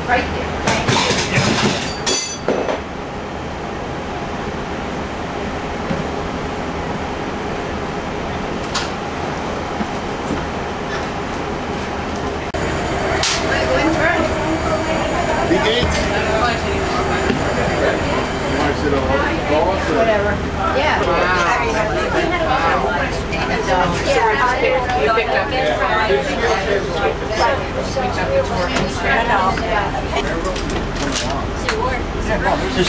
Right there. Whatever. Yeah. Wow.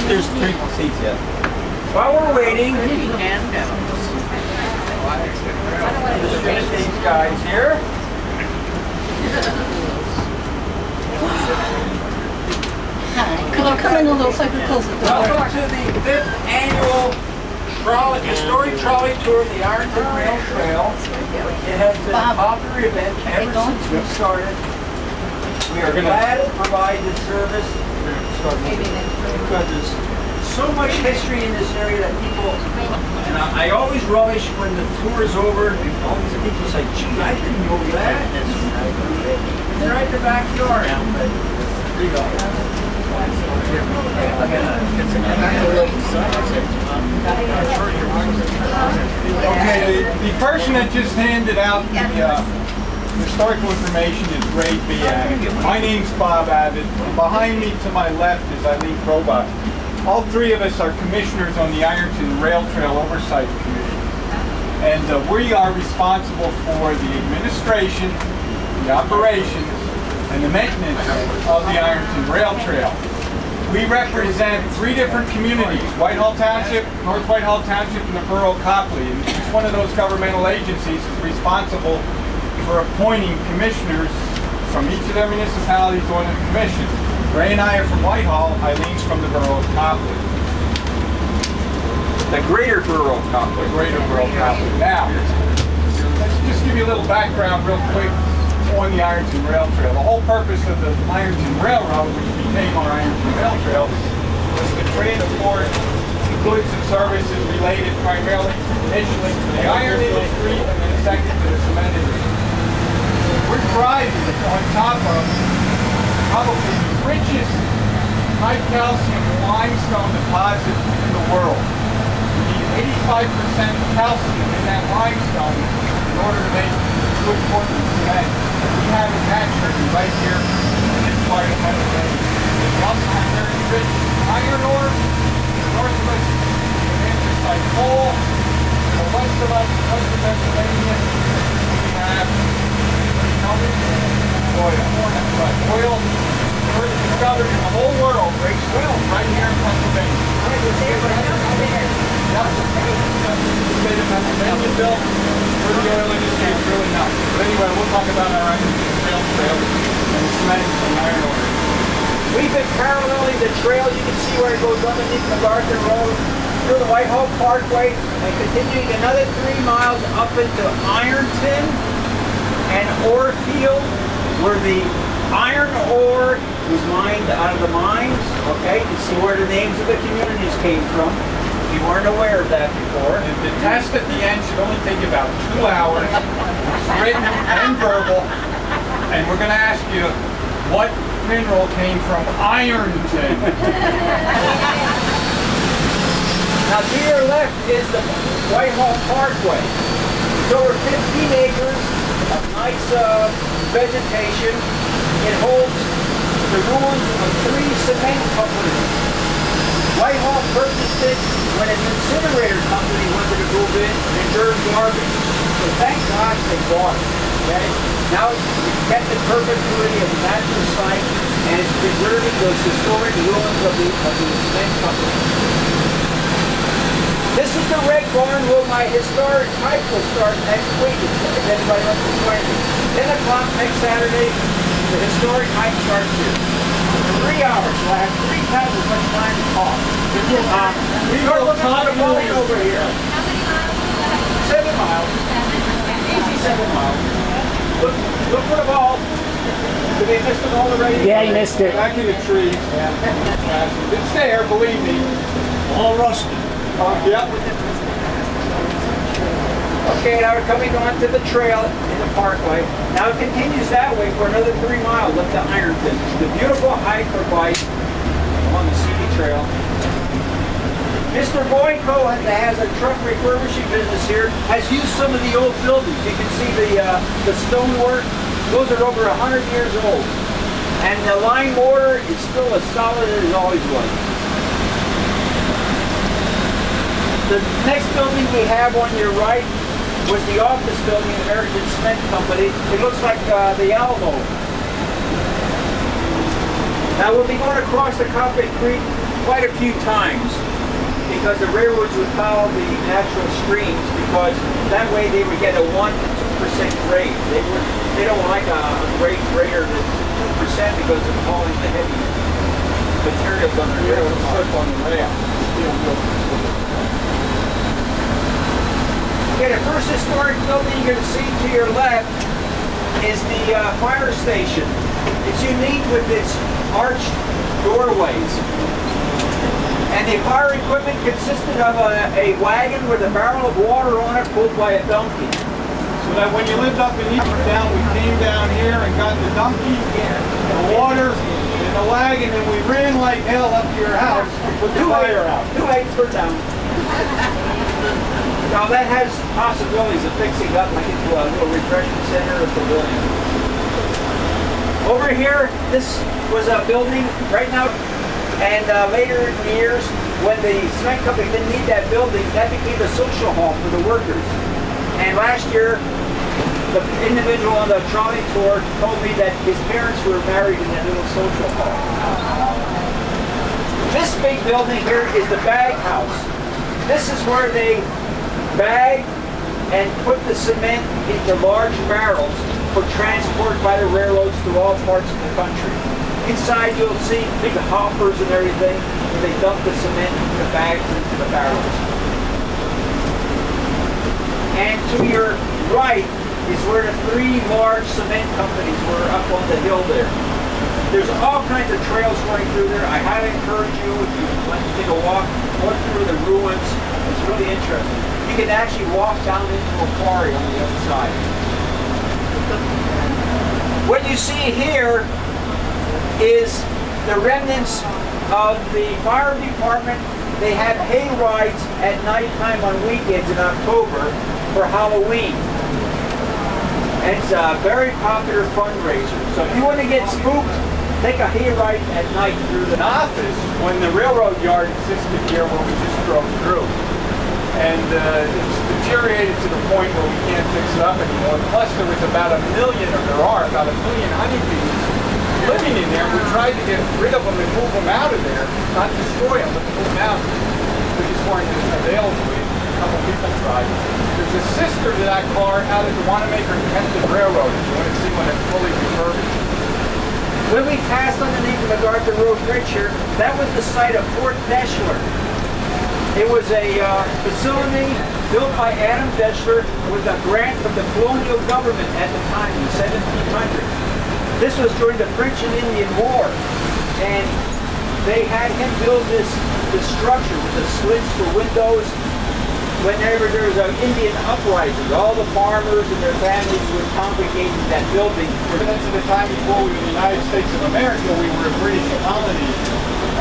There's 3 seats yet. While we're waiting, these guys here. Come in a little so I can close the door. Welcome to the 5th annual historic trolley tour of the Ironton Rail Trail. It has been a popular event ever since we started. We are glad to provide this service because there's so much history in this area that people, and I always relish when the tour is over and all these people say, gee, I didn't know that. They're right in the backyard. There you go. Okay, the person that just handed out the historical information is Ray B. Abbott. My name's Bob Abbott. Behind me to my left is Eileen Krobach. All 3 of us are commissioners on the Ironton Rail Trail Oversight Committee. And we are responsible for the administration, the operations, and the maintenance of the Ironton Rail Trail. We represent 3 different communities, Whitehall Township, North Whitehall Township, and the Borough of Copley. And each one of those governmental agencies is responsible for appointing commissioners from each of their municipalities on the commission. Ray and I are from Whitehall, Eileen's from the Borough of Copley. The greater Borough of Copley. The greater Borough of Copley. Now, let's just give you a little background real quick on the Ironton Rail Trail. The whole purpose of the Ironton Railroad, which became our Ironton Rail Trail, was to transport goods and services related primarily initially to the iron industry and then second to the cement industry. We're driving on top of probably the richest high calcium limestone deposit in the world. We need 85% calcium in that limestone in order to make good Portland cement. We have it naturally right here in this part of Pennsylvania. We also have very rich iron ore. North of us, anthracite coal. To the west of us, west of Pennsylvania, we have oil. That's right, oil. First discovered in the whole world, breaks well, right here in Pennsylvania. Yep. The state of Pennsylvania built for the oil industry is really nice. But anyway, we'll talk about our Ironton Rail Trail and cement and iron ore. We've been paralleling the trail. You can see where it goes underneath MacArthur Road through the Whitehall Parkway and continuing another 3 miles up into Ironton and ore field where the iron ore was mined out of the mines. Okay, you can see where the names of the communities came from. You weren't aware of that before. The test at the end should only take you about 2 hours. It's written and verbal. And we're going to ask you what mineral came from Ironton. Now to your left is the Whitehall Parkway. It's over 15 acres of nice vegetation. It holds the ruins of 3 cement companies. Whitehall purchased it when an incinerator company wanted to move in and burn garbage. So thank God they bought it. Okay? Now it's kept in perpetuity as a natural site and it's preserving those historic ruins of the cement company. This is the Red Barn where my historic hike will start next week. If anybody wants to join me. 10 o'clock next Saturday, the historic hike starts here. 3 hours. We'll have 3 times as much time to talk. We are looking for the building over here. How many miles is that? 7 miles. Easy 7 miles. Look for the ball. Did they miss the ball already? Yeah, you missed it. Back in the trees. Yeah. It's there, believe me. All rusted. Yep. Okay, now we're coming onto the trail in the parkway. Now it continues that way for another 3 miles up to Ironton. The beautiful hike or bike on the CD trail. Mr. Boyko has a truck refurbishing business here, has used some of the old buildings. You can see the stonework. Those are over 100 years old. And the line mortar is still as solid as it always was. The next building we have on your right was the office building of American Cement Company. It looks like the Alamo. Now we'll be going across the Coppic Creek quite a few times because the railroads would follow the natural streams because that way they would get a 1 to 2% grade. They don't like a grade greater than 2% because of hauling the heavy materials on the railroad. On the rail. Okay, the first historic building you're going to see to your left is the fire station. It's unique with its arched doorways. And the fire equipment consisted of a wagon with a barrel of water on it pulled by a donkey. So that when you lived up in Eastertown, we came down here and got the donkey, the water, and the wagon, and we ran like hell up to your house to put the fire out. 2 eggs per down. Now that has possibilities of fixing up like into a little refreshment center or pavilion. Over here, this was a building right now, and later in the years, when the cement company didn't need that building, that became a social hall for the workers. And last year, the individual on the trolley tour told me that his parents were married in that little social hall. This big building here is the bag house. This is where they bag and put the cement into large barrels for transport by the railroads to all parts of the country. Inside you'll see big hoppers and everything where they dump the cement into the bags and into the barrels. And to your right is where the 3 large cement companies were up on the hill there. There's all kinds of trails going through there. I highly encourage you, if you want to take a walk through the ruins. It's really interesting. You can actually walk down into a quarry on the other side. What you see here is the remnants of the fire department. They have hay rides at nighttime on weekends in October for Halloween. And it's a very popular fundraiser. So if you want to get spooked, take a hayride at night through the Office when the railroad yard existed here where we just drove through. And it's deteriorated to the point where we can't fix it up anymore. Plus there was about 1 million, or there are about 1 million honeybees living in there. We tried to get rid of them and move them out of there. Not destroy them, but move them out. We just weren't available. A couple people tried. There's a sister to that car out at the Wanamaker Connected Railroad if you want to see when it's fully refurbished. When we passed underneath the MacArthur Road Bridge here, that was the site of Fort Deschler. It was a facility built by Adam Deschler with a grant from the colonial government at the time in the 1700s. This was during the French and Indian War, and they had him build this structure with the slits for windows. Whenever there was an Indian uprising, all the farmers and their families would congregate in that building. That's at the time before we were the United States of America, we were a British colony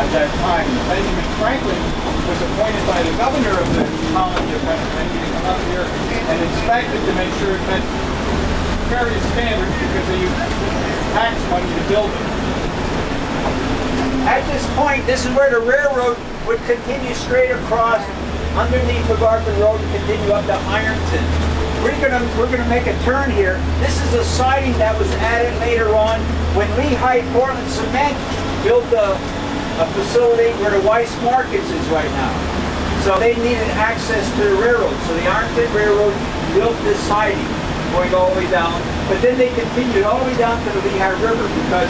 at that time. Benjamin Franklin was appointed by the governor of the colony of Pennsylvania to come up here and inspect it to make sure it met various standards because they used tax money to build it. At this point, this is where the railroad would continue straight across underneath MacArthur Road and continue up to Ironton. We're gonna make a turn here. This is a siding that was added later on when Lehigh Portland Cement built a facility where the Weiss Markets is right now. So they needed access to the railroad. So the Ironton Railroad built this siding going all the way down. But then they continued all the way down to the Lehigh River because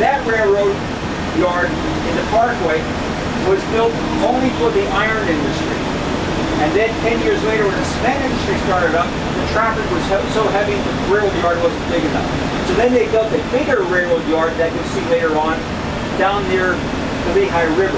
that railroad yard in the parkway was built only for the iron industry. And then 10 years later when the cement industry started up, the traffic was so heavy the railroad yard wasn't big enough. So then they built a bigger railroad yard that you'll see later on down near the Lehigh River.